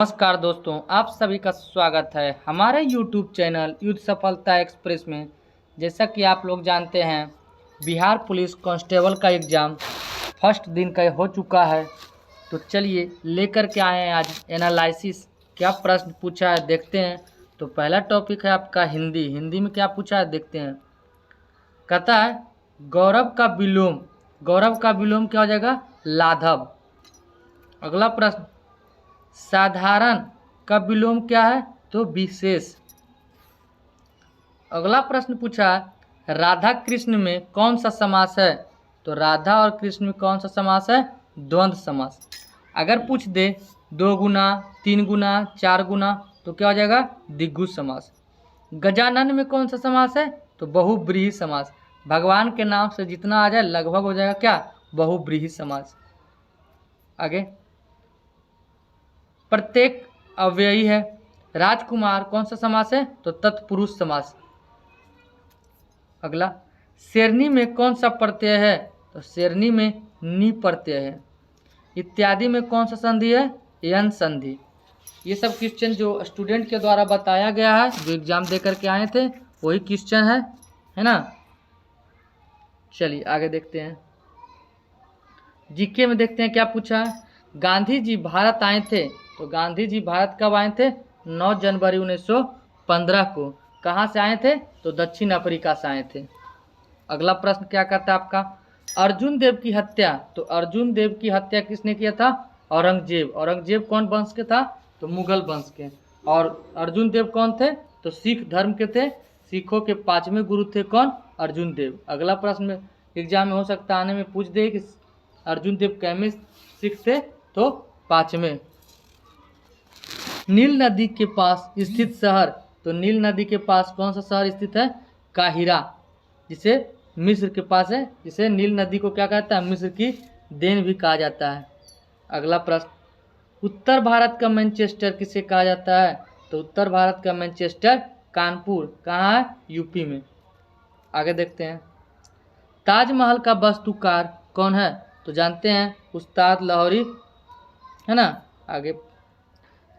नमस्कार दोस्तों, आप सभी का स्वागत है हमारे YouTube चैनल युद्ध सफलता एक्सप्रेस में। जैसा कि आप लोग जानते हैं, बिहार पुलिस कांस्टेबल का एग्ज़ाम फर्स्ट दिन का हो चुका है। तो चलिए लेकर के आए हैं आज एनालिसिस। क्या प्रश्न पूछा है देखते हैं। तो पहला टॉपिक है आपका हिंदी। हिंदी में क्या पूछा है देखते हैं। कहता है गौरव का विलोम क्या हो जाएगा? लाघव। अगला प्रश्न, साधारण का विलोम क्या है? तो विशेष। अगला प्रश्न पूछा, राधा कृष्ण में कौन सा समास है? तो राधा और कृष्ण में कौन सा समास है? द्वंद्व समास। अगर पूछ दे 2 गुना, 3 गुना, 4 गुना, तो क्या हो जाएगा? द्विगु समास। गजानन में कौन सा समास है? तो बहुब्रीहि समास। भगवान के नाम से जितना आ जाए लगभग हो जाएगा क्या? बहुब्रीहि समास। आगे, प्रत्येक अव्ययी है। राजकुमार कौन सा समास है? तो तत्पुरुष समास। अगला, शेरनी में कौन सा प्रत्यय है? तो शेरनी में नी प्रत्यय है। इत्यादि में कौन सा संधि है? यन संधि। ये सब क्वेश्चन जो स्टूडेंट के द्वारा बताया गया है, जो एग्जाम दे करके आए थे, वही क्वेश्चन है ना। चलिए आगे देखते हैं। जीके में देखते हैं क्या पूछा है। गांधी जी भारत आए थे। तो गांधी जी भारत कब आए थे? 9 जनवरी 1915 को। कहाँ से आए थे? तो दक्षिण अफ्रीका से आए थे। अगला प्रश्न क्या कहता है आपका, अर्जुन देव की हत्या। तो अर्जुन देव की हत्या किसने किया था? औरंगजेब। औरंगजेब कौन वंश के था? तो मुगल वंश के। और अर्जुन देव कौन थे? तो सिख धर्म के थे। सिखों के 5वें गुरु थे कौन? अर्जुन देव। अगला प्रश्न में एग्जाम में हो सकता आने में पूछ दे कि अर्जुन देव कैमे सिख थे? तो 5वें। नील नदी के पास स्थित शहर। तो नील नदी के पास कौन सा शहर स्थित है? काहिरा, जिसे मिस्र के पास है, जिसे नील नदी को क्या कहता है? मिस्र की देन भी कहा जाता है। अगला प्रश्न, उत्तर भारत का मैनचेस्टर किसे कहा जाता है? तो उत्तर भारत का मैनचेस्टर कानपुर कहाँ है? यूपी में। आगे देखते हैं, ताजमहल का वास्तुकार कौन है? तो जानते हैं उस्ताद लाहौरी, है ना। आगे,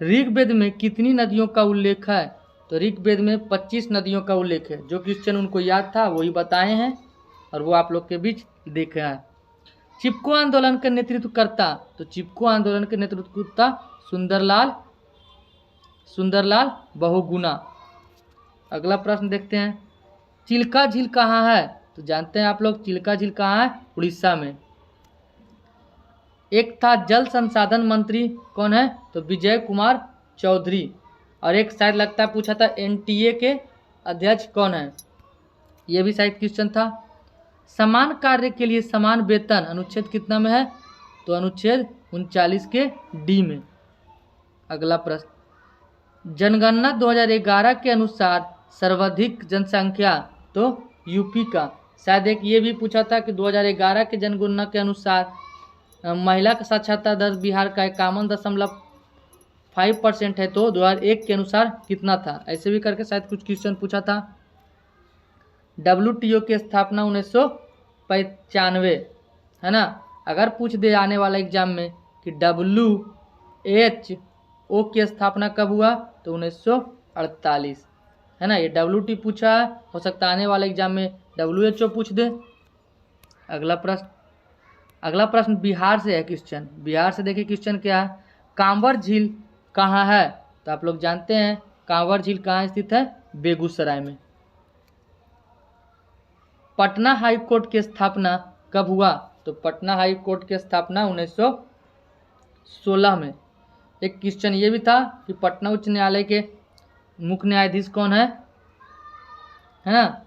ऋग्वेद में कितनी नदियों का उल्लेख है? तो ऋग्वेद में 25 नदियों का उल्लेख है। जो क्वेश्चन उनको याद था वही बताए हैं और वो आप लोग के बीच देखा है। चिपको आंदोलन का नेतृत्व करता। तो चिपको आंदोलन के नेतृत्व करता सुंदरलाल बहुगुणा। अगला प्रश्न देखते हैं, चिल्का झील कहाँ है? तो जानते हैं आप लोग चिल्का झील कहाँ है? उड़ीसा में। एक था जल संसाधन मंत्री कौन है? तो विजय कुमार चौधरी। और एक शायद लगता है पूछा था एनटीए के अध्यक्ष कौन है? ये भी शायद क्वेश्चन था। समान कार्य के लिए समान वेतन अनुच्छेद कितना में है? तो अनुच्छेद 39 के डी में। अगला प्रश्न, जनगणना 2011 के अनुसार सर्वाधिक जनसंख्या। तो यूपी का। शायद एक ये भी पूछा था कि 2011 के जनगणना के अनुसार महिला का साक्षरता दर बिहार का 51.5% है। तो 2001 के अनुसार कितना था? ऐसे भी करके शायद कुछ क्वेश्चन पूछा था। WTO की स्थापना 1995, है ना। अगर पूछ दे आने वाला एग्जाम में कि WHO की स्थापना कब हुआ? तो 1948, है ना। ये WT पूछा है, हो सकता है आने वाले एग्जाम में WHO पूछ दे। अगला प्रश्न बिहार से है क्वेश्चन। बिहार से देखिए क्वेश्चन क्या है, कांवर झील कहाँ है? तो आप लोग जानते हैं कांवर झील कहाँ स्थित है? बेगूसराय में। पटना हाई कोर्ट की स्थापना कब हुआ? तो पटना हाई कोर्ट की स्थापना 1916 में। एक क्वेश्चन ये भी था कि पटना उच्च न्यायालय के मुख्य न्यायाधीश कौन है ना।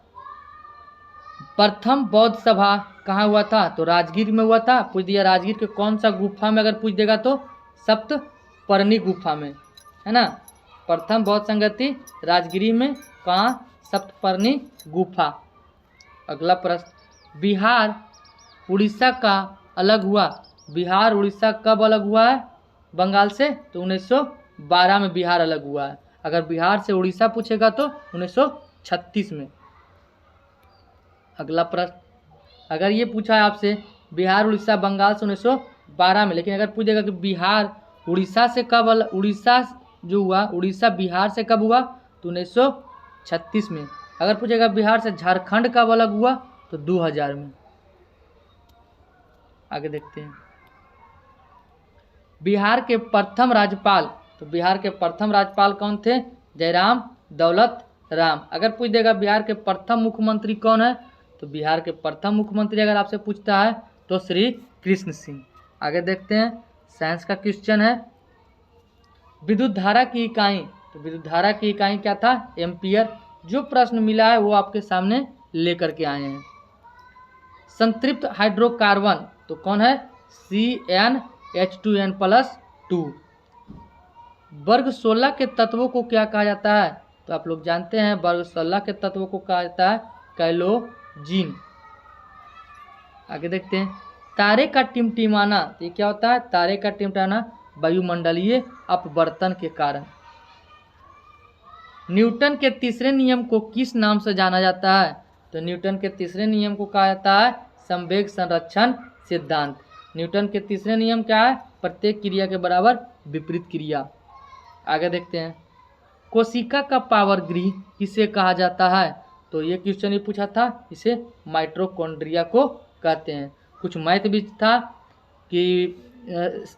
प्रथम बौद्ध सभा कहाँ हुआ था? तो राजगीर में हुआ था। पूछ दिया राजगीर के कौन सा गुफा में, अगर पूछ देगा तो सप्तपर्णी गुफा में, है ना। प्रथम बौद्ध संगति राजगिरी में, कहाँ? सप्तपर्णी गुफा। अगला प्रश्न, बिहार उड़ीसा का अलग हुआ। बिहार उड़ीसा कब अलग हुआ है बंगाल से? तो 1912 में बिहार अलग हुआ है। अगर बिहार से उड़ीसा पूछेगा तो 1936 में। अगला प्रश्न, अगर ये पूछा है आपसे बिहार उड़ीसा बंगाल से 1912 में, लेकिन अगर पूछेगा कि बिहार उड़ीसा से कब उड़ीसा जो हुआ, उड़ीसा बिहार से कब हुआ, तो 1936 में। अगर पूछेगा बिहार से झारखंड कब अलग हुआ, तो 2000 में। आगे देखते हैं, बिहार के प्रथम राज्यपाल, तो बिहार के प्रथम राज्यपाल कौन थे, जयराम दौलत राम। अगर पूछ देगा बिहार के प्रथम मुख्यमंत्री कौन है, तो बिहार के प्रथम मुख्यमंत्री अगर आपसे पूछता है तो श्री कृष्ण सिंह। आगे देखते हैं, साइंस का क्वेश्चन है, विद्युत धारा की इकाई, तो विद्युत धारा की इकाई क्या था, एम्पियर। जो प्रश्न मिला है वो आपके सामने लेकर के आए हैं। संतृप्त हाइड्रोकार्बन, तो कौन है, CnH2n+2। वर्ग 16 के तत्वों को क्या कहा जाता है, तो आप लोग जानते हैं वर्ग 16 के तत्वों को कहा जाता है कैलोजीन। आगे देखते हैं, तारे का टिमटिमाना, तो ये क्या होता है, तारे का टिमटिमाना वायुमंडलीय अपवर्तन के कारण। न्यूटन के तीसरे नियम को किस नाम से जाना जाता है, तो न्यूटन के तीसरे नियम को कहा जाता है संवेग संरक्षण सिद्धांत। न्यूटन के तीसरे नियम क्या है, प्रत्येक क्रिया के बराबर विपरीत क्रिया। आगे देखते हैं, कोशिका का पावर गृह किसे कहा जाता है, तो ये क्वेश्चन ही पूछा था, इसे माइटोकॉन्ड्रिया को कहते हैं। कुछ मैथ भी था कि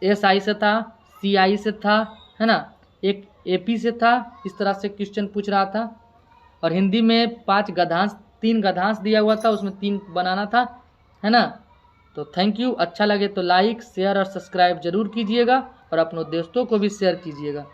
SI से था, CI से था, है ना, एक AP से था, इस तरह से क्वेश्चन पूछ रहा था। और हिंदी में 5 गद्यांश 3 गद्यांश दिया हुआ था, उसमें 3 बनाना था, है ना। तो थैंक यू, अच्छा लगे तो लाइक शेयर और सब्सक्राइब जरूर कीजिएगा और अपनों दोस्तों को भी शेयर कीजिएगा।